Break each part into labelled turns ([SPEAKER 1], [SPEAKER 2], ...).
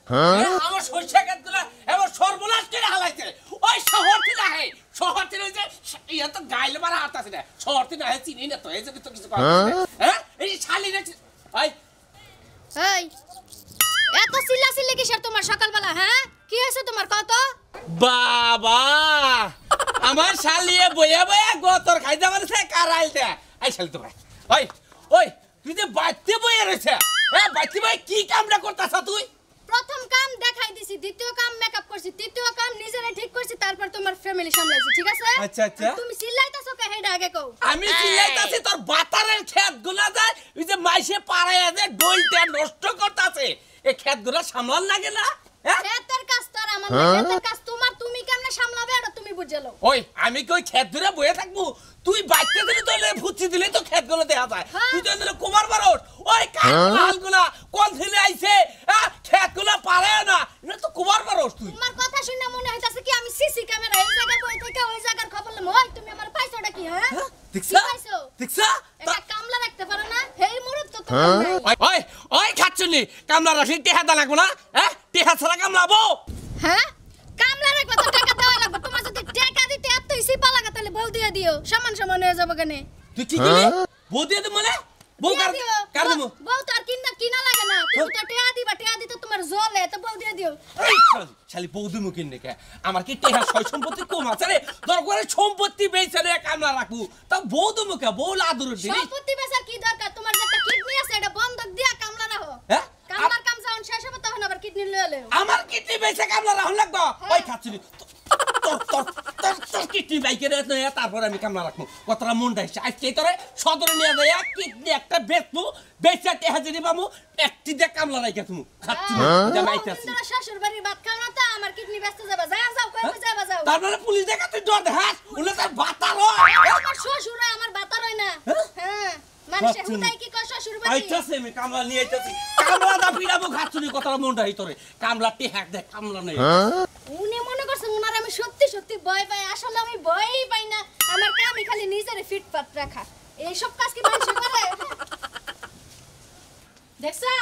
[SPEAKER 1] আমার সরষে ক্ষেতগুলো এবার সর্বনাশ করে হালাইছে ওই শহর থেকে আহে শহর থেকে ওই যে ইয়া তো গাইলে মারা হাত আছে না শহর থেকে আহে চিনি না তো এই যে তো কিছু হ্যাঁ এই শালি রে ভাই
[SPEAKER 2] এই এত চিল্লাচিল্লি কিসের তোমার সকালবেলা হ্যাঁ কি হয়েছে তোমার কত
[SPEAKER 1] বাবা আমার শালিয়ে বইয়া বইয়া গোতর খাইতে পারছে কারাইতে আই শালি তো ভাই ওই ওই তুই যে বাইতে বইয়া রয়েছে হ্যাঁ বাইতে বই কি কামটা করতাছ তুই
[SPEAKER 2] প্রথম কাম দেখাই দিছি দ্বিতীয় কাম মেকআপ করছি তৃতীয় কাম নিজেরে ঠিক করছি তারপর তোমার ফ্যামিলি সামলাইছি ঠিক আছে
[SPEAKER 1] আচ্ছা আচ্ছা
[SPEAKER 2] তুমি চিল্লাইতাছো কে হেডা আগে কও
[SPEAKER 1] আমি চিল্লাইতাছি তোর বাতারের ক্ষেতগুলা যায় ওই যে মাইসে পাড়াইয়া যে ডইলটা নষ্ট করতাছে এই ক্ষেতগুলা সামলান লাগে না হ্যাঁ
[SPEAKER 2] ক্ষেতের কাজ তো আর আমার না ক্ষেতের কাজ তোমার তুমি কেমনে সামলাবে এটা তুমি বুঝালো
[SPEAKER 1] ওই আমি কই ক্ষেত ধরে বইয়া থাকবো তুই বাইতে দিলে তো ফুচি দিলে তো ক্ষেতগুলো দেখা যায় তুই তো এনে কুমার বারোস ওই কালগুলা কোন ছেলে আইছে ক্ষেতগুলা পারে না এটা তো কুমার বারোস তুই
[SPEAKER 2] তোমার কথা শুনে মনে হইতাছে কি আমি সিসি ক্যামেরা এই জায়গা বই থেকে ওই জায়গার খবর লম ওই তুমি আমার পাইছোটা কি হ্যাঁ
[SPEAKER 1] দেখছা
[SPEAKER 2] পাইছো
[SPEAKER 1] দেখছা
[SPEAKER 2] এটা কামলা রাখতে পারো না হেই মুরত তো তোমার নাই
[SPEAKER 1] ওই ওই খাচ্ছনি কামলা রাখি টেহা দা লাগবো না হ্যাঁ টেহা ছাড়া কামলাবো
[SPEAKER 2] হ্যাঁ কামলা রাখলে তো টাকা দেওয়া লাগবে তোমার যদি টাকা দিতে এত সিপা লাগা তাহলে বউ দিয়ে দিও সমান সমান হয়ে যাবে কেন
[SPEAKER 1] তুই কি করলি বউ দিয়ে দে মানে বউ কার দেবো
[SPEAKER 2] বউ তো আর কিনা লাগে না তুমি তো টাকা দিবা টাকা দিতে তোমার জলে তো বউ দিয়ে দিও
[SPEAKER 1] শালি বউ দিমু কিনে কে আমার কি টেহা সয় সম্পত্তি কম আছে রে দরকারে সম্পত্তি বেচে রে কামলা রাখবো তা বউ দিমু কে বউ লাদুর দিলি
[SPEAKER 2] সম্পত্তি বেচার কি দরকার তোমার যে একটা কিডনি আছে এটা বন্ধক দিয়া কামলা রাখো
[SPEAKER 1] হ্যাঁ
[SPEAKER 2] কামলার কাম যখন শেষ হবে তখন আবার কিডনি লয়ে লও
[SPEAKER 1] আমার কিডনি বেচে কামলা রাখুন লাগবো ওই খাচ্ছনি তোর কিডনি বাইকে রে তারপর আমি কামলা রাখবো কতটা মন ডাইছে আজকে তোরে সদরে নিয়ে যায় কিডনি একটা বেচবো বেচা টেহা যদি পামু একটি দিয়ে কামলা রাখা তুমি খাচ্ছনি জামাইতাছি
[SPEAKER 2] তোমরা শ্বশুর বাড়ির ভাত খাও না তো আমার কিডনি বেচতে যাবা যাও কই যাবা যাও
[SPEAKER 1] তারপরে পুলিশ দেখা তুই ডর দেখাস উনি তার বাতার হয়
[SPEAKER 2] আমার শ্বশুর হয় আমার বাতার হয় না হ্যাঁ মানুষে হুদাই কি কয় শ্বশুর বাড়ি
[SPEAKER 1] আইতাছে আমি কামলা নিয়ে আইতাছি কামলা দা পিড়াবো খাচ্ছনি কতটা মন ডাই তোরে কামলা টেহা দেখ কামলা নেই
[SPEAKER 2] উনি মনে করছেন উনার আমি সত্যি সত্যি ভয় পাই আসলে আমি ভয়ই পাই না আমার কামই খালি নিজেরে ফিটফাট রাখা এই সব কাজ কি মানুষ করে দেখছো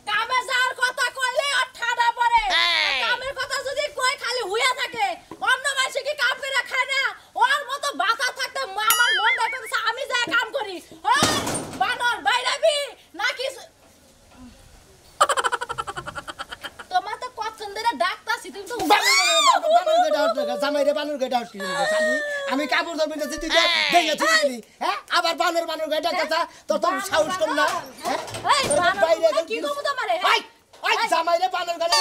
[SPEAKER 2] কামে যাওয়ার কথা কইলে আর ঠাডা পড়ে কামের কথা যদি কই খালি হুইয়া থাকে অন্য মানুষ কি কাম করে খায় না ওর মতো বাতা থাকতে আমার মন ডাকতেছে আমি যা কাম করি ও বানর বাইরাবি নাকি তোমার তো পছন্দের ডাকতাছি তুমি তো
[SPEAKER 3] আমি কাপড় ধরবি না তুই দেখে দিলি হ্যাঁ আবার বানর গায়ে ডাকতা তো তোর সাহস কম না
[SPEAKER 2] কি কমু তোমারে
[SPEAKER 3] জামাইরে বানর গায়ে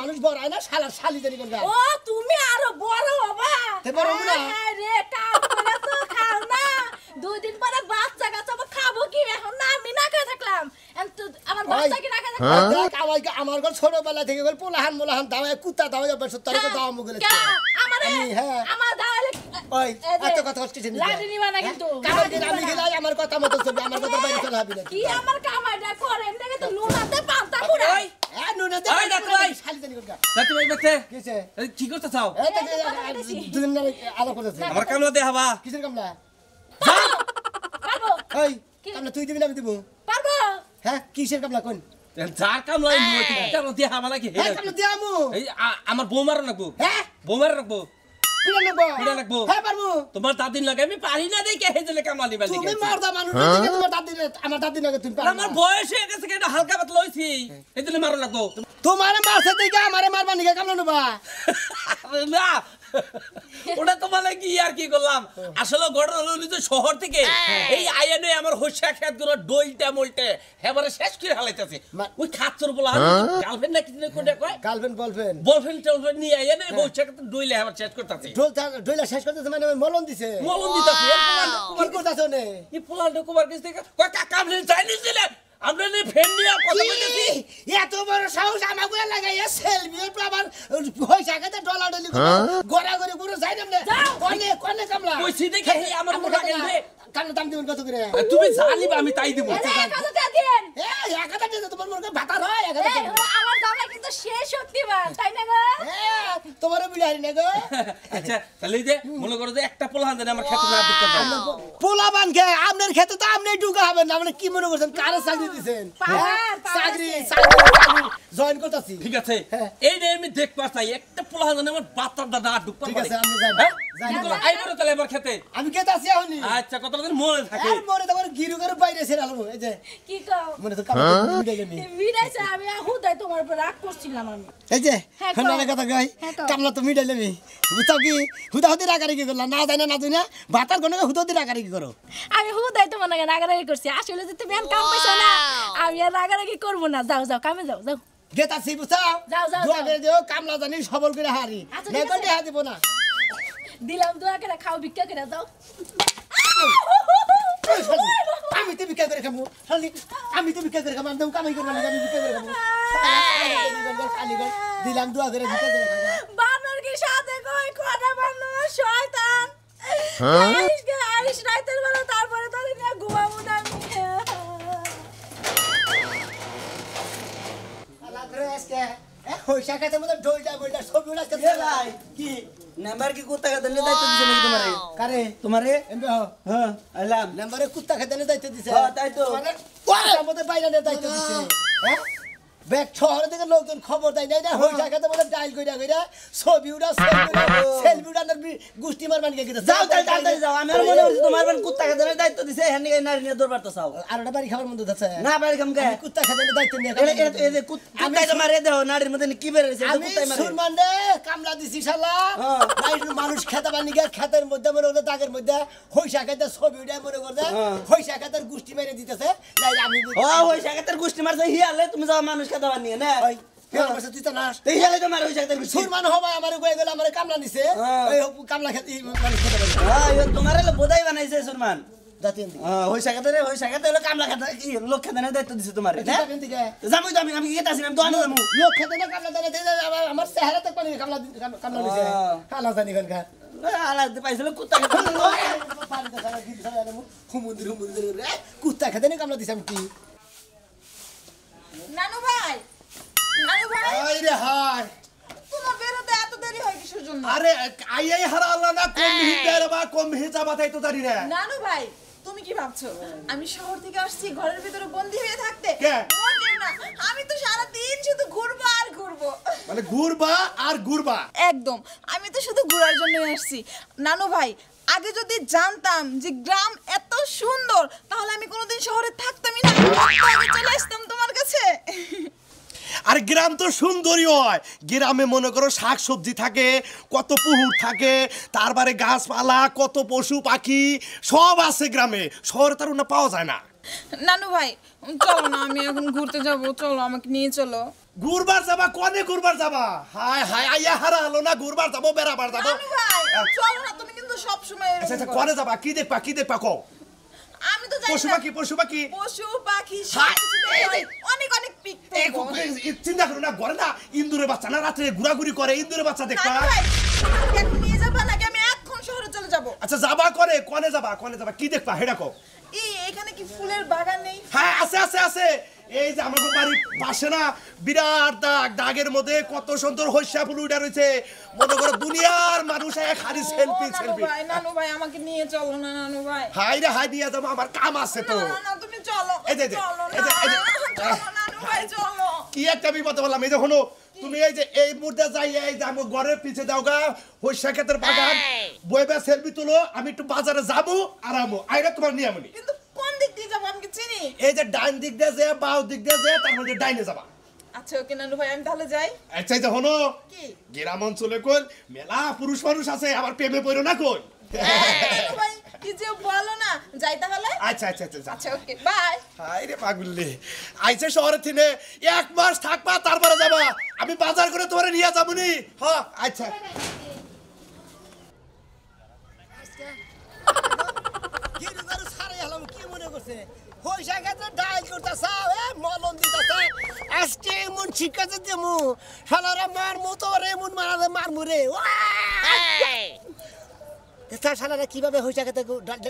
[SPEAKER 3] মানুষ বড় হয় না শালা শালি জানি করবে
[SPEAKER 2] ও তুমি আরো বড় বাবা
[SPEAKER 3] তে বড় না
[SPEAKER 2] রে কাম করে তো খাও না দুই দিন পরে বাচ্চা কাচ্চা খাবো কি এখন না আমি না খেয়ে থাকলাম আমার বাচ্চা কি না খেয়ে
[SPEAKER 3] দেখ আমার ঘর ছোটবেলা থেকে গেল পোলাহান মোলাহান দাওয়া কুত্তা দাওয়া যাবে তোর দাওয়া মুগলে
[SPEAKER 2] আমার দাওয়ালে
[SPEAKER 3] ওই এত কথা হচ্ছে না
[SPEAKER 2] লাডি নিবা না কিন্তু
[SPEAKER 3] আমি গেলাই আমার কথা মতো চলবে আমার কথা বাইরে চলে হবে না
[SPEAKER 2] কি আমার কামাইটা করে এমনি তো নুনাতে পান্তা পুরা
[SPEAKER 3] নুনাতে
[SPEAKER 1] ওই দেখো ভাই
[SPEAKER 3] শালি জানি করবে
[SPEAKER 1] রাতে ভাই দেখতে
[SPEAKER 3] কিছে
[SPEAKER 1] কি করতে চাও
[SPEAKER 3] এই তো দুদিন ধরে আলাপ করতেছে
[SPEAKER 1] আমার কামলা দে হাবা
[SPEAKER 3] কিসের কামলা
[SPEAKER 2] পারবো
[SPEAKER 3] এই কামলা তুই দিবি না আমি দিব
[SPEAKER 2] পারবো
[SPEAKER 3] হ্যাঁ কিসের কামলা কোন
[SPEAKER 1] যার কামলা নিয়ে তুই কামলা দে হাবা নাকি
[SPEAKER 3] হ্যাঁ কামলা দিয়ামু
[SPEAKER 1] এই আমার বৌমার রাখবো
[SPEAKER 3] হ্যাঁ
[SPEAKER 1] বৌমার রাখবো
[SPEAKER 3] পিড়া লাগবো হ্যাঁ পারবো
[SPEAKER 1] তোমার দাদিন লাগে আমি পারি না দেখে হেজলে কামালি বালি
[SPEAKER 3] তুমি মারদা মানুষ তোমার দাদি আমার দাদি লাগে তুমি পারো
[SPEAKER 1] আমার বয়স হয়ে গেছে কেন হালকা পাতলা হইছি হেজলে মারো লাগবো
[SPEAKER 3] তোমার মারছে দিকে আমারে মারবা নিকে কামলা নেবা
[SPEAKER 1] না ওটা তো মানে কি আর কি করলাম আসলে ঘটনা হলো যে শহর থেকে এই আয়নে আমার হইসা ক্ষেতগুলো ডইলটা মলটে হেবারে শেষ করে হালাইতেছে ওই খাচ্চর বলা গার্লফ্রেন্ড না কিছু কোনটা কয়
[SPEAKER 3] গার্লফ্রেন্ড
[SPEAKER 1] বলফ্রেন্ড নিয়ে আয়নে হইসা ডইলে হেবার শেষ করতেছে
[SPEAKER 3] ডইলা শেষ করতেছে মানে মলন দিছে
[SPEAKER 1] মলন দিতেছে
[SPEAKER 3] কি করতেছ নে
[SPEAKER 1] এই পোলালটা কুমার কাছ থেকে কয় কাকা আপনি চাইনিজ দিলেন আমরা নে ফ্রেন্ড নিয়ে কথা বলতেছি
[SPEAKER 3] এত বড় সাহস আমাকে লাগাইয়া সেলফি আবার পয়সা কাতে ডলার ডলি গোরা করে পুরো যাই না কোনে কামলা
[SPEAKER 1] কইছি দেখে আমার মুখ লাগাইবে
[SPEAKER 3] কানে দাম দিবেন কত করে
[SPEAKER 1] তুমি জানিবা আমি তাই দেব
[SPEAKER 2] কত দেন
[SPEAKER 3] এই 1000 টাকা তোমার মুখে ভাতা হয় 1000 টাকা
[SPEAKER 2] আমার জামাই কিন্তু সে শক্তিমান তাই না গো
[SPEAKER 3] তোমারে বিড়ারি না গো
[SPEAKER 1] আচ্ছা তাহলে এই যে মনে করো যে একটা পোলা হাতে আমার খেতে না ঢুকতে পারে
[SPEAKER 3] পোলাবান কে আপনার ক্ষেত্রে তো আপনি ঢুকা হবেন না আপনি কি মনে করছেন কারে চাকরি দিবেন চাকরি জয়েন করতেছি
[SPEAKER 1] ঠিক আছে এই যে আমি দেখবা চাই একটা পোলা হাতে আমার বাচ্চার দাদা ঢুকতে
[SPEAKER 3] ঠিক
[SPEAKER 1] পারে
[SPEAKER 3] আছে আপনি যান
[SPEAKER 1] আই বড় তাহলে আমার খেতে
[SPEAKER 3] আমি খেতে আছি এখনি
[SPEAKER 1] আচ্ছা কত দিন মনে থাকে
[SPEAKER 3] আর মনে তো গিরু করে বাইরে ছেড়ে আলবো এই যে
[SPEAKER 2] কি কও
[SPEAKER 3] মনে তো কামড় মিটাইলে নি
[SPEAKER 2] বিড়াইছে আমি হুদাই তোমার উপর রাগ করছিলাম আমি
[SPEAKER 3] এই যে
[SPEAKER 2] হ্যাঁ,
[SPEAKER 3] খন্ডারে কথা কই
[SPEAKER 2] হ্যাঁ, কও।
[SPEAKER 3] কামলা তো মিটাইলে নি বুঝছো কি হুদাহুদি রাগারি কি করলা না জানা না তুই না ভাতার গনে হুদাহুদি রাগারি কি করো
[SPEAKER 2] আমি হুদাই তোমার নাকি রাগারাগি করছি আসলে যে তুমি কাম পাইছো না আমি আর রাগারাগি করবো না যাও যাও কামে যাও যাও
[SPEAKER 3] গেতাছি বুঝছো
[SPEAKER 2] যাও, যাও,
[SPEAKER 3] দোয়া
[SPEAKER 2] যাও।
[SPEAKER 3] করে দিও কামলা জানি সবল করে হারি
[SPEAKER 2] আচ্ছা,
[SPEAKER 3] না
[SPEAKER 2] ঠিক
[SPEAKER 3] করে
[SPEAKER 2] আছে।
[SPEAKER 3] হাত দিব না
[SPEAKER 2] দিলাম দোয়া করে খাও ভিক্ষা করে যাও
[SPEAKER 3] আমি তো বিক্রি করে খাবো আমি তো বিক্রি করে খাবো আমি তো কামাই করবো না আমি বিক্রি করে খাবো খালি গল দিলাম দোয়া করে বিক্রি করে খাবো
[SPEAKER 2] বানর কি সাথে কই কোনা বানর শয়তান আইস রাতের বেলা তারপরে ধরে নিয়ে ঘুমাবো না আমি
[SPEAKER 3] আল্লাহ ধরে আজকে ওই শাখাতে মধ্যে ঢোলটা বইটা সব উড়া আজকে
[SPEAKER 4] ভাই কি নাম্বার কি কুত্তা খেতে নিয়ে দায়িত্ব দিছে নাকি তোমারে
[SPEAKER 3] কারে
[SPEAKER 4] তোমারে
[SPEAKER 3] এমবে
[SPEAKER 4] হ্যাঁ আইলাম
[SPEAKER 3] নাম্বারে কুত্তা খেতে নিয়ে দায়িত্ব দিছে
[SPEAKER 4] হ্যাঁ, তাই তো।
[SPEAKER 3] মানে ওর মধ্যে বাইরে নিয়ে দায়িত্ব দিছে হ্যাঁ ব্যাগ শহরে থেকে লোকজন খবর দেয় না ওই শাখাতে মধ্যে ডাইল কইরা কইরা ছবি উড়া সেলফি উড়া গুষ্টি মারবান কে গেছে
[SPEAKER 4] যাও তাড়াতাড়ি যাও আমি আর মনে হচ্ছে তোমার বাড়ি কুত্তা খেতে নিয়ে দায়িত্ব দিছে হ্যাঁ নিয়ে নারী নিয়ে দরবার তো চাও
[SPEAKER 3] আর ওটা বাড়ি খাবার মধ্যে আছে
[SPEAKER 4] না বাড়ি কাম কে
[SPEAKER 3] আমি কুত্তা খেতে নিয়ে দায়িত্ব নিয়ে
[SPEAKER 4] এই যে কুত্তাই তো মারে দাও নারীর মধ্যে কি বের হইছে
[SPEAKER 3] আমি
[SPEAKER 4] কুত্তাই মারে
[SPEAKER 3] সুরমান রে কামলা দিছি শালা
[SPEAKER 4] হ্যাঁ।
[SPEAKER 3] মানুষ খেতে বানি গিয়ে খেতের মধ্যে মনে হলো দাগের মধ্যে হইসা খেতে ছবি উঠে মনে করছে হইসা খেতের গুষ্টি মেরে দিতেছে নাই আমি
[SPEAKER 4] ও ওই শাকাতের গোষ্ঠী মারছে হিয়ালে তুমি যাও মানুষ খেতে বানিয়ে না
[SPEAKER 3] ওই ফের বসে তুই তো না
[SPEAKER 4] এই হিয়ালে তো মারে ওই শাকাতের গোষ্ঠী
[SPEAKER 3] সুরমান হবা আমার কয়ে গেল আমার কামলা নিছে
[SPEAKER 4] হ্যাঁ।
[SPEAKER 3] ওই কামলা খেতে মানুষ খেতে পারে
[SPEAKER 4] হ্যাঁ তোমার হলো বোধাই বানাইছে সুরমান
[SPEAKER 3] জাতি
[SPEAKER 4] ওই শাকাতে হলো কামলা খেতে লোক খেতে নিয়ে দায়িত্ব দিছে তোমারে না
[SPEAKER 3] এখান থেকে
[SPEAKER 4] যাবই তো আমি কি গেতাছি আমি তো আনো যাবো
[SPEAKER 3] লোক খেতে না কামলা জানে আমার চেহারা তো পানি কামলা কামলা নিছে
[SPEAKER 4] হ্যাঁ।
[SPEAKER 3] কালা জানি কোন খা
[SPEAKER 4] আলাদা পাইছিল কুত্তা খেতে
[SPEAKER 3] কুত্তা খেতে না কামলা দিছে আমি কি
[SPEAKER 2] নানু ভাই
[SPEAKER 3] আরে হায়
[SPEAKER 2] তোমার বেরোতে এত দেরি হয় কিসের জন্য
[SPEAKER 5] আরে আইয়াই হারা আল্লাহ না কম হিটার বা কম হিজা বাতাই তো জানি না
[SPEAKER 6] নানু ভাই তুমি কি ভাবছো আমি শহর থেকে আসছি ঘরের ভিতরে বন্দি হয়ে থাকতে
[SPEAKER 5] কে?
[SPEAKER 6] মোটেও না আমি তো সারা দিন শুধু ঘুরবো আর ঘুরবো
[SPEAKER 5] মানে ঘুরবা আর ঘুরবা
[SPEAKER 6] একদম আমি তো শুধু ঘোরার জন্যই আসছি নানু ভাই আগে যদি জানতাম যে গ্রাম এত সুন্দর তাহলে আমি কোনোদিন শহরে থাকতামই না আগে চলে আসতাম তোমার কাছে
[SPEAKER 5] আর গ্রাম তো সুন্দরই হয় গ্রামে মনে করো শাক সবজি থাকে কত পুকুর থাকে তারপরে গাছপালা কত পশু পাখি সব আছে গ্রামে শহরে তার ওটা পাওয়া যায় না
[SPEAKER 6] নানু ভাই চলো না আমি এখন ঘুরতে যাব চলো আমাকে নিয়ে চলো
[SPEAKER 5] ঘুরবার যাবা কনে ঘুরবার যাবা হায় হায় আইয়া হারা হলো না ঘুরবার যাবো বেড়াবার যাবো
[SPEAKER 6] নানু ভাই চলো না তুমি কিন্তু সব সময়
[SPEAKER 5] আচ্ছা আচ্ছা কনে যাবা কি দেখবা কও
[SPEAKER 6] আমি তো জানি
[SPEAKER 5] পশু
[SPEAKER 6] না
[SPEAKER 5] পাখি
[SPEAKER 6] পশু পাখি
[SPEAKER 5] হায়,
[SPEAKER 6] অনেক অনেক পিক
[SPEAKER 5] চিন্তা করো না ঘরে না ইন্দুরের বাচ্চা না রাত্রে ঘোরাঘুরি করে ইন্দুরের বাচ্চা দেখবা
[SPEAKER 6] এখন নিয়ে যাবা নাকি আমি এখন শহরে চলে যাব
[SPEAKER 5] আচ্ছা যাবা করে কনে যাবা কি দেখবা হেডা কও
[SPEAKER 6] এখানে কি ফুলের বাগান নেই
[SPEAKER 5] হ্যাঁ আছে এই যে আমাদের বাড়ির পাশে না বিরাট দাগের মধ্যে কত সুন্দর হইসা ফুল উঠা রয়েছে মনে করো দুনিয়ার মানুষ এক হারি সেলফি
[SPEAKER 6] নানু ভাই আমাকে নিয়ে চলো না নানু ভাই
[SPEAKER 5] হাই রে হাই নিয়ে যাবো আমার কাম আছে তো
[SPEAKER 6] না তুমি চলো
[SPEAKER 5] এই যে,
[SPEAKER 6] চলো
[SPEAKER 5] এই যে, এই যে,
[SPEAKER 6] চলো, নানু ভাই চলো
[SPEAKER 5] কি একটা বিপদ বললাম এই যে হলো তুমি এই যে এই মুহূর্তে যাই এই যে আমার ঘরের পিছে যাও গা হইসা ক্ষেতের বাগান বইবে সেলফি তুলো আমি একটু বাজারে যাবো আরামো আইরা তোমার নিয়ে আমনি
[SPEAKER 6] কিন্তু কোন দিক দিয়ে যাবো আমি কি চিনি
[SPEAKER 5] এই যে ডান দিক দিয়ে যে বাও দিক দিয়ে যে তারপর যে ডাইনে যাবা
[SPEAKER 6] আচ্ছা ওকে নানু ভাই আমি তাহলে যাই
[SPEAKER 5] আচ্ছা এই যে হলো
[SPEAKER 6] কি
[SPEAKER 5] গ্রাম অঞ্চলে কই মেলা পুরুষ মানুষ আছে আবার প্রেমে পড়ো না কই
[SPEAKER 6] নানু ভাই কি যে বলো না যাই তাহলে
[SPEAKER 5] আচ্ছা
[SPEAKER 6] আচ্ছা ওকে বাই
[SPEAKER 5] হাই রে পাগলি আইছে শহরে থেকে 1 মাস থাকবা তারপরে যাবা আমি বাজার করে তোমারে নিয়ে যাবনি হ্যাঁ আচ্ছা
[SPEAKER 3] গিরু গরু সারে হলাম কি মনে করছে হইসা ক্ষেত্রে ডাইল করতেছে মলম দিতেছে আজকে এমন শিক্ষাতে দেমু শালারা মারমু তো রে এমন মারমু রে দেখছা শালারা কিভাবে হইসা খেতে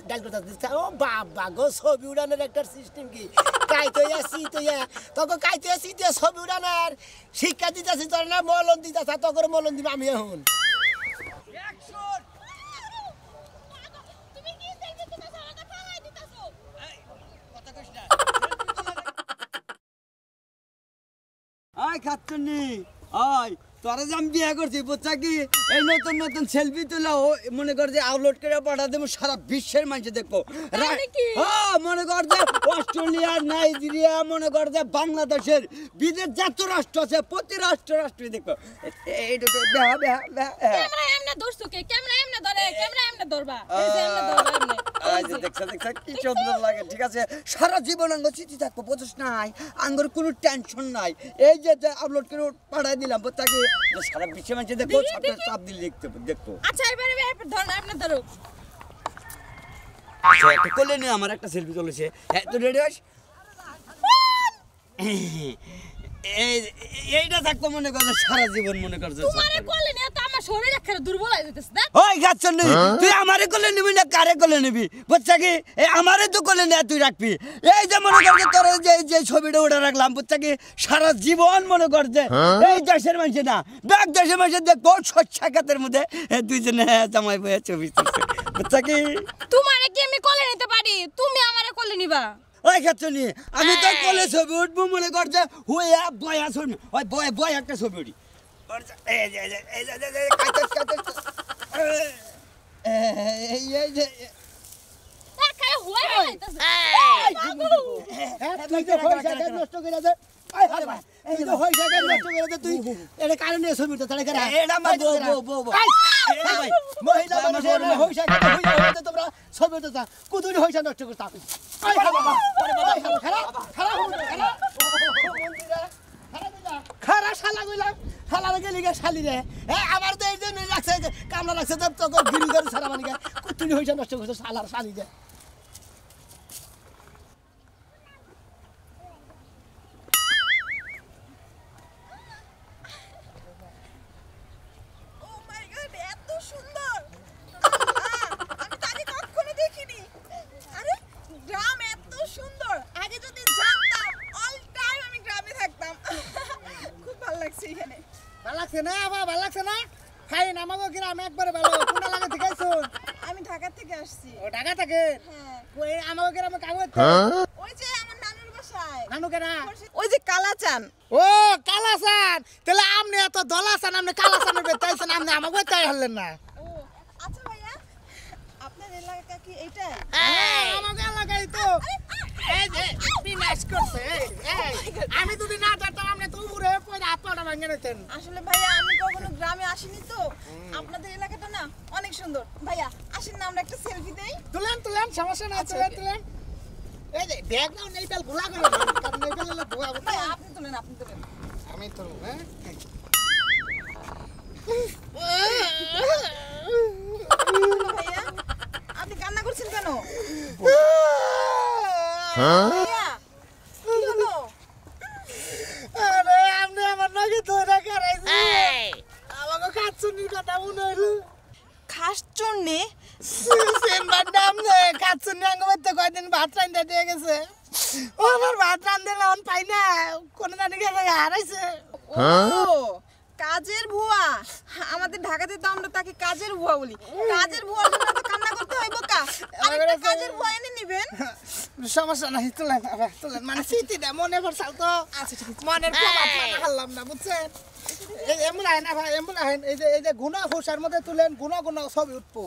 [SPEAKER 3] ডাল করতে দেখছা ও বাবা গো ছবি উড়ানোর একটা সিস্টেম কি কাইতে আসি তো তোকে কাইতে আসি তুই ছবি উড়ানোর শিক্ষা দিতেছি তোর না মলন দিতেছ তোকে মলন দিব আমি এখন
[SPEAKER 4] আয় খাচ্ছনি আয় তোরা যে আমি বিয়ে করছি বুঝছা কি এই নতুন নতুন সেলফি তুলে মনে কর যে আপলোড করে পাঠা দেবো সারা বিশ্বের মানুষ দেখবো হ্যাঁ মনে কর যে অস্ট্রেলিয়া নাইজেরিয়া মনে কর যে বাংলাদেশের বিদেশ যত রাষ্ট্র আছে প্রতি রাষ্ট্র দেখবো এইটা তো
[SPEAKER 2] ক্যামেরা এমনে ধরছো কে ক্যামেরা এমনে ধরে ক্যামেরা এমনে ধরবা এই যে এমনে ধরবা এমনে
[SPEAKER 4] দেখছা কি সুন্দর লাগে ঠিক আছে সারা জীবন আঙ্গ স্মৃতি থাকবো বুঝছ নাই আঙ্গর কোনো টেনশন নাই এই যে আপলোড করে পাঠাই দিলাম বুঝছা কি সারা বিশ্বের মানুষ দেখবো চাপ দিলে দেখবো
[SPEAKER 2] আচ্ছা এবারে ধরুন আপনি ধরো
[SPEAKER 4] একটা কোলে নিয়ে আমার একটা সেলফি চলেছে হ্যাঁ তো রেডি হস এইটা থাকবো মনে করছে সারা জীবন মনে করছে
[SPEAKER 2] তোমারে কোলে নিয়ে তো আমার শরীর একেবারে দুর্বল হয়ে যেতেছে দেখ
[SPEAKER 4] ওই গাছন তুই আমারে কোলে নিবি না কারে কোলে নিবি বুঝছা কি এই আমারে তো কোলে নিয়ে তুই রাখবি এই যে মনে করছে তোর যে ছবিটা ওটা রাখলাম বুঝছা কি সারা জীবন মনে করছে এই দেশের মানুষ না ব্যাগ দেশের মানুষ দেখবো সাক্ষাতের মধ্যে দুইজনে জামাই বয়ে ছবি তুলছে বুঝছা কি
[SPEAKER 2] তোমারে কি আমি কোলে নিতে পারি তুমি আমারে কোলে নিবা
[SPEAKER 4] ওই খাচ্ছনি আমি তো কোলে ছবি উঠবো মনে করছে হুয়া বয়া ছবি ওই বয় একটা ছবি উঠি এই যে
[SPEAKER 2] একাই হয়ে যাইতেছে
[SPEAKER 3] তুই তো হইসা খেতে নষ্ট করে দে তুই তো হইসা খেতে নষ্ট করে দে তুই এটা কারণে ছবি তো তাহলে করে
[SPEAKER 4] এটা আমার বউ
[SPEAKER 3] মহিলা মানুষের হইসা খেতে হইসা তোমরা ছবি তো কুতুরি হইসা নষ্ট করতা খারা শালা গইলাম শালা গেলি গে শালি রে আমার তো এই জন্য লাগছে কামলা লাগছে তো তোকে গিরি করে সারা মানে কুতুরি হইসা নষ্ট করছে শালার শালি রে
[SPEAKER 6] এত সুন্দর আমি তাকে কখনো দেখিনি আরে গ্রাম এত সুন্দর আগে যদি জানতাম অল টাইম আমি গ্রামে থাকতাম খুব ভালো লাগছে এখানে
[SPEAKER 3] ভালো লাগছে না বাবা ভালো লাগছে না ফাইন আমাকে গ্রাম একবারে ভালো কোন লাগা থেকে আইছো
[SPEAKER 6] আমি ঢাকা থেকে আসছি
[SPEAKER 3] ও ঢাকা থেকে
[SPEAKER 6] হ্যাঁ
[SPEAKER 3] ওই আমাকে গ্রামে কাগজ
[SPEAKER 6] ওই যে আমার নানুর বাসায়
[SPEAKER 3] নানু কেনা
[SPEAKER 6] ওই যে কালাচান
[SPEAKER 3] ও কালাসান তাহলে আমনে এত দলাসান আমনে কালাসানের বেতাইছেন আমনে আমাকে বেতাই হলেন না
[SPEAKER 6] ও আচ্ছা ভাইয়া আপনার এলাকা কি এইটাই
[SPEAKER 3] আমাকে এলাকায় তো এই যে বিনাশ করছে আমি যদি না জানতাম আমনে তো উপরে পয়দা হাত পাটা ভাঙে নিতেন
[SPEAKER 6] আসলে ভাইয়া আমি কখনো গ্রামে আসিনি তো আপনাদের এলাকাটা না অনেক সুন্দর ভাইয়া আসেন না আমরা একটা সেলফি দেই
[SPEAKER 3] তুলেন সমস্যা না তুলেন এই যে ব্যাগ নাও নেই বেল ভুলা গেল কারণ নেই বেল ভুয়া
[SPEAKER 6] ভাইয়া আপনি তুলেন
[SPEAKER 3] আমি তো হ্যাঁ
[SPEAKER 6] ভাইয়া আপনি কান্না করছেন কেন ভাইয়া কি হলো
[SPEAKER 3] আরে আমনে আমার নাকি ধরে করাইছি আমাকে কাচ্চুনির কথা মনে হইলো
[SPEAKER 6] খাসচন্নে
[SPEAKER 3] সিনবার নাম নে কাচ্চুনি আঙ্গবাতে কয়দিন ভাত রান্ধা দিয়ে গেছে ও আমার ভাত রান্ধে না অন পাই না কোন জানি গেছে হারাইছে
[SPEAKER 6] ও কাজের বুয়া আমাদের ঢাকাতে তো আমরা তাকে কাজের বুয়া বলি কাজের বুয়ার জন্য তো কান্না করতে হয় বোকা আরেকটা কাজের বুয়া এনে নেবেন
[SPEAKER 3] সমস্যা নাই তুলেন মানে স্মৃতিটা মনে পড়ছাল তো
[SPEAKER 6] আচ্ছা ঠিক আছে
[SPEAKER 3] মনের প্রভাব মানে হারলাম না বুঝছেন এমন আহেন ভাই এমন আহেন এই যে গুণা হোসার মধ্যে তুলেন গুণা ছবি উঠবো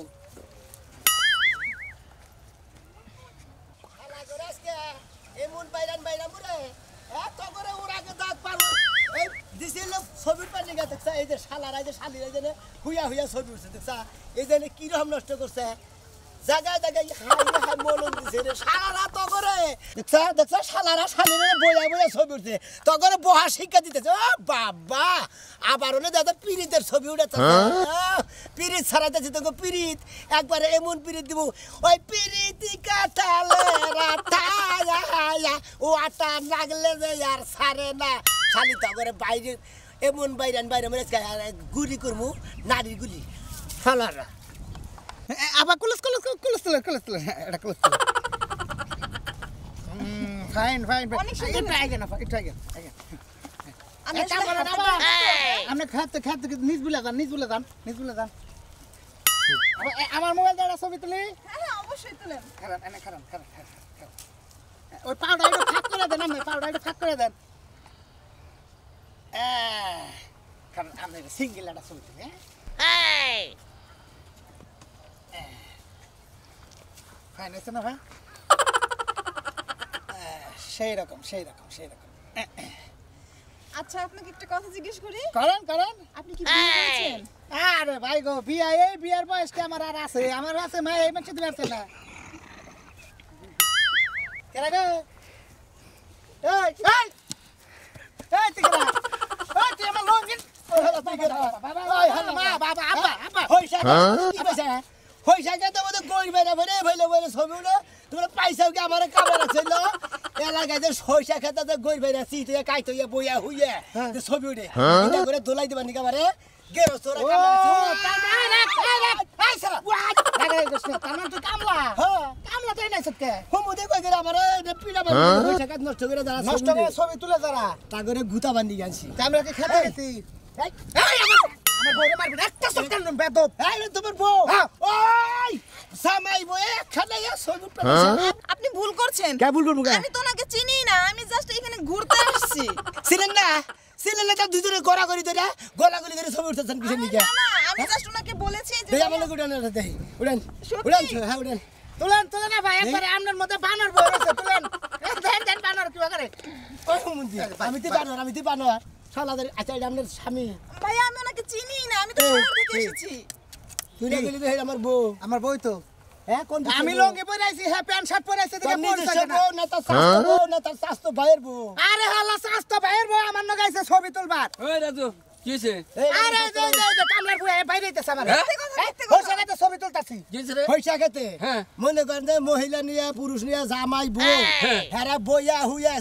[SPEAKER 3] এমন বাইরান মুরে এত করে ওর আগে দাঁত পারো এই দিছিল ছবির পানি গা দেখছা এই যে শালার এই যে শালির এই যে হুইয়া ছবি উঠছে দেখছা এই যে কি রকম নষ্ট করছে জায়গায় হাই মলন দিছে রে শালারা তো করে দেখছা শালারা শালিরে বইয়া ছবি উঠছে তো করে বহা শিক্ষা দিতেছে ও বাবা আবার ওনে দাদা পিরিতের ছবি উঠেছে পিরিত ছাড়াইতেছে তোকে পিরিত একবারে এমন পিরিত দিব ওই পিরিতি কাটালে রাতায়া ও আটা লাগলে যে আর ছাড়ে না শালি তো করে বাইরে এমন বাইরে মেরে গুলি করমু নারীর গুলি শালারা আবার ক্লোজ এটা ক্লোজ ফাইন
[SPEAKER 6] অনেক সুন্দর
[SPEAKER 3] একটু আগে না একটু আগে
[SPEAKER 6] আমি
[SPEAKER 3] একটা
[SPEAKER 6] আসলে
[SPEAKER 3] বলো না
[SPEAKER 6] হাতে-
[SPEAKER 3] আপনি খাতে নিজ বলে যান আমার মোবাইল দ্বারা ছবি তুলি
[SPEAKER 6] হ্যাঁ অবশ্যই তুলেন।
[SPEAKER 3] খারান ওই পাউডার একটু ফাঁক করে দেন আপনি পাউডার একটু ফাঁক করে দেন কারণ আপনি সিঙ্গেল একটা ছবি তুলি ফাইন হয়েছে না ভাই সেই রকম
[SPEAKER 6] আচ্ছা আপনাকে একটা কথা জিজ্ঞেস করি,
[SPEAKER 3] করেন
[SPEAKER 6] আপনি কি বিয়ে করেছেন?
[SPEAKER 3] আরে ভাই গো বিয়ার বয়সটা আমার আছে মা এই মাসে দিতে পারছে না কেরা গো এই তুই কেরা তুই আমার লঙ্গিন হইসা কে তোমাদের গই বেড়া ভরে ভইলে বলে ছবি উঠো তোমরা পাইছাও কি আমার কামড় ছিল এলাকায় যে সইসা খেতে গই বেড়া চিতে কাইতে বইয়া হইয়া ছবি উঠে এটা করে দোলাই দিবা নিকা মারে গেরো তোরা ছবি তুলে যারা তা করে গুতা বান্ধি গেছি আমরা খেতে গেছি আমার বউরে মারবে একটা সরকার নাম বেদব এই তোমার বউ ওই সামাই বউ একখানে ছবি
[SPEAKER 6] আপনি ভুল করছেন।
[SPEAKER 3] কে ভুল করবো
[SPEAKER 6] আমি তো ওনাকে চিনি না, আমি জাস্ট এখানে ঘুরতে আসছি।
[SPEAKER 3] ছিলেন না তার দুজনে গড়াগড়ি ধরে গলাগলি করে ছবি উঠতেছেন কিসের নিকে
[SPEAKER 6] না, আমি জাস্ট ওনাকে বলেছি যে
[SPEAKER 3] দেখে আমাকে উড়ান উড়ান হ্যাঁ উড়ান তুলেন না ভাই একবারে আপনার মধ্যে বানর বই আছে তুলেন দেন বানর কি করে ওই হুমুন্দি আমি তুই বানর শালাদের আচ্ছা এটা আপনার স্বামী
[SPEAKER 6] ভাই আমি ওনাকে চিনি না, আমি তো শহর থেকে এসেছি।
[SPEAKER 3] তুই না গেলি তো আমার বউ তো হ্যাঁ কোন আমি লঙ্গি পরে আইছি হ্যাঁ প্যান্ট শার্ট পরে আইছি দেখে বউ না তার শাস্তো বউ না তার শাস্তো ভাইয়ের বউ আরে হালা শাস্তো ভাইয়ের বউ আমার নগে আইছে ছবি তুলবার
[SPEAKER 1] ওই রাজু কি হইছে
[SPEAKER 3] আরে যে কামলার বউ বাইরে আইতেছে আমার
[SPEAKER 6] মিথ্যে কথা।
[SPEAKER 3] হইছে না ছবি তুলতাছি
[SPEAKER 1] কি হইছে রে
[SPEAKER 3] পয়সা খেতে
[SPEAKER 1] হ্যাঁ।
[SPEAKER 3] মনে করেন যে মহিলা নিয়ে পুরুষ নিয়ে জামাই বউ হেরা বইয়া হুইয়া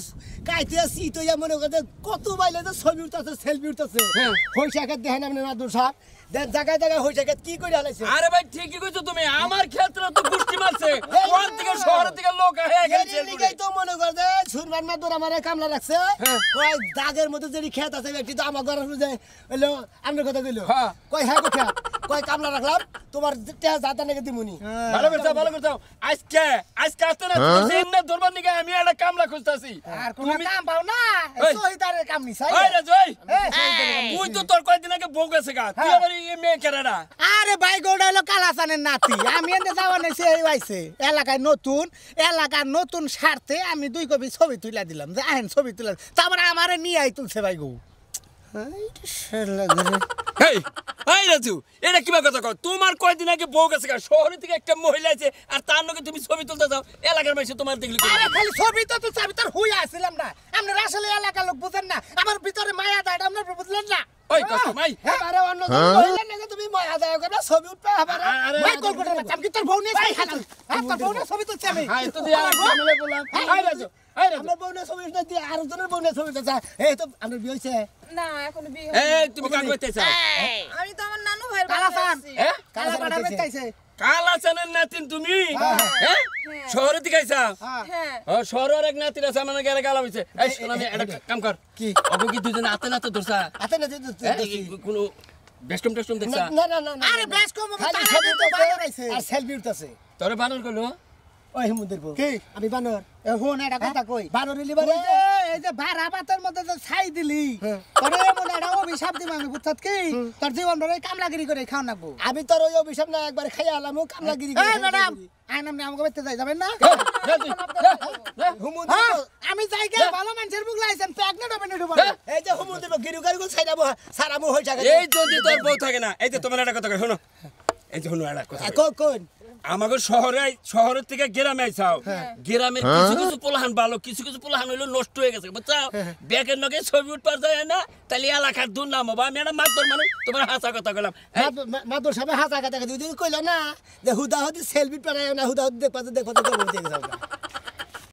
[SPEAKER 3] কাইতে সিতইয়া মনে করেন যে কত বাইলে যে ছবি উঠতেছে সেলফি উঠতেছে
[SPEAKER 1] হ্যাঁ।
[SPEAKER 3] পয়সা খেতে দেখেন আপনি না দোষাব দেন জায়গায় হইসা খেতে কি করে হালাইছে
[SPEAKER 1] আরে ভাই ঠিকই কইছো তুমি, আমার ক্ষেত্রে তো গুষ্টি মারছে কোন থেকে শহর থেকে লোক আহে গেছে
[SPEAKER 3] লিগাই তো মনে করে যে সুরমান মাদুর আমার কামলা রাখছে
[SPEAKER 1] হ্যাঁ।
[SPEAKER 3] কয় দাগের মধ্যে যে খেত আছে ব্যক্তি তো আমার ঘরে যে হইলো আমনের কথা কইলো
[SPEAKER 1] হ্যাঁ।
[SPEAKER 3] কয় হ্যাঁ কথা কয় কামলা রাখলাম তোমার টেহা জাতা নাকি দিমুনি
[SPEAKER 1] ভালো করছো আজকে আসতে না তুমি এমনি দরবার নিকে আমি একটা কামলা খুঁজতাছি
[SPEAKER 3] আর কোন কাম পাও না
[SPEAKER 1] এই।
[SPEAKER 3] সহিদারের কাম নি চাই
[SPEAKER 1] ওই রাজু ওই
[SPEAKER 3] সহিদারের কাম
[SPEAKER 1] তুই তো তোর কয়দিন আগে বউ গেছে গা তুই আবার এই মেয়ে কেরাডা
[SPEAKER 3] আরে ভাই গৌড়া হলো কালাচানের নাতি আমি এনে যাওয়া নাইছে এই আইছে এলাকার নতুন স্বার্থে আমি 2 কপি ছবি তুলে দিলাম যে আহেন ছবি তুলে তারপরে আমারে নিয়ে আই তুলছে ভাই গো
[SPEAKER 1] এই রাজু এটা কিবা কথা কও, তোমার কয়দিন আগে বউ গেছে গা শহর থেকে একটা মহিলা আছে আর তার লগে তুমি ছবি তুলতে যাও এলাকার মানুষ তোমার দেখলি কি
[SPEAKER 3] আরে খালি ছবি তো তুলছে আমি তোর হুইয়া আসছিলাম না আপনি আসলে এলাকার লোক বুঝেন না আমার ভিতরে মায়া দাঁড়া আপনার বুঝলেন না
[SPEAKER 1] ওই কষ্ট ভাই
[SPEAKER 3] আরে অন্য মহিলা নাকি তুমি মায়া দাও করে ছবি উঠবে আবার ভাই কল করে আমি কি তোর বউ নিয়ে খালি হ্যাঁ তোর বউ নিয়ে ছবি তুলছি আমি
[SPEAKER 1] হ্যাঁ তো দিয়া ঝামেলা বললাম এই রাজু
[SPEAKER 3] আমার বউ নিয়ে ছবি উঠতে দিয়ে আরেকজনের বউ নিয়ে ছবি উঠতে এই তো আমার বিয়ে হয়েছে
[SPEAKER 6] না এখনো বিয়ে
[SPEAKER 1] এই তুমি কাজ করতেছ
[SPEAKER 6] আমি তো আমার নানু ভাইয়ের
[SPEAKER 3] কালা
[SPEAKER 6] বাসায়
[SPEAKER 3] চান
[SPEAKER 6] আছি।
[SPEAKER 1] হ্যাঁ
[SPEAKER 3] কালা পাড়া বেচাইছে
[SPEAKER 1] কালা চানের নাতিন তুমি হ্যাঁ শহরে থেকে আইছা
[SPEAKER 6] হ্যাঁ
[SPEAKER 1] ও শহরের এক নাতিন আছে আমার গেলে গালা হইছে এই শোন আমি একটা কাম কর
[SPEAKER 3] কি
[SPEAKER 1] অগো কি দুজন আতে না তো ধরছা
[SPEAKER 3] আতে না
[SPEAKER 1] কোন বেস্টম টেস্টম দেখছা
[SPEAKER 3] না আরে বেশ কম খালি ছবি তো বানর আইছে আর সেলফি উঠতাছে
[SPEAKER 1] তোরে বানর কইলো
[SPEAKER 3] ওই হিমুদের বউ
[SPEAKER 4] কি?
[SPEAKER 3] আমি বানর
[SPEAKER 4] এ হন এটা কথা কই
[SPEAKER 3] বানর লিবারে
[SPEAKER 4] এই যে ভাড়া পাতের মধ্যে যে ছাই দিলি তোরে মনে এটা অভিশাপ দিম আমি বুঝছত কি তোর জীবন ধরে কামলাগিরি করে খাও নাকবো
[SPEAKER 3] আমি তোর ওই অভিশাপ না একবার খাইয়া আলাম কামলাগিরি
[SPEAKER 4] এই ম্যাডাম আইন আপনি আমাকে বেতে যাই যাবেন না
[SPEAKER 3] হুমুদের
[SPEAKER 4] হ্যাঁ আমি যাই গে ভালো মানুষের মুখ লাইছেন প্রেগনেন্ট হবে নিডু
[SPEAKER 3] এই যে হুমুদের গিরু গারিগুল ছাইরাবো সারামু হই থাকে
[SPEAKER 1] এই যদি তোর বউ থাকে না এই যে তোমার একটা কথা কই শোনো এই যে শোনো একটা কথা কই।
[SPEAKER 3] কোন
[SPEAKER 1] আমাকে শহরের থেকে গ্রামে আইছাও গ্রামের কিছু কিছু পোলাহান ভালো কিছু কিছু পোলাহান হইলো নষ্ট হয়ে গেছে বুঝছাও ব্যাগের নগে ছবি উঠবার যায় না তাহলে এলাকার দুর্নাম হবো আমি একটা মাতবর মানুষ তোমার হাসা কথা কইলাম
[SPEAKER 3] মাদুর সাহেব হাসা কথা দুই দিন কইলা না যে হুদা হুদি সেলফি পারায় না হুদা হুদি দেখবা দেখো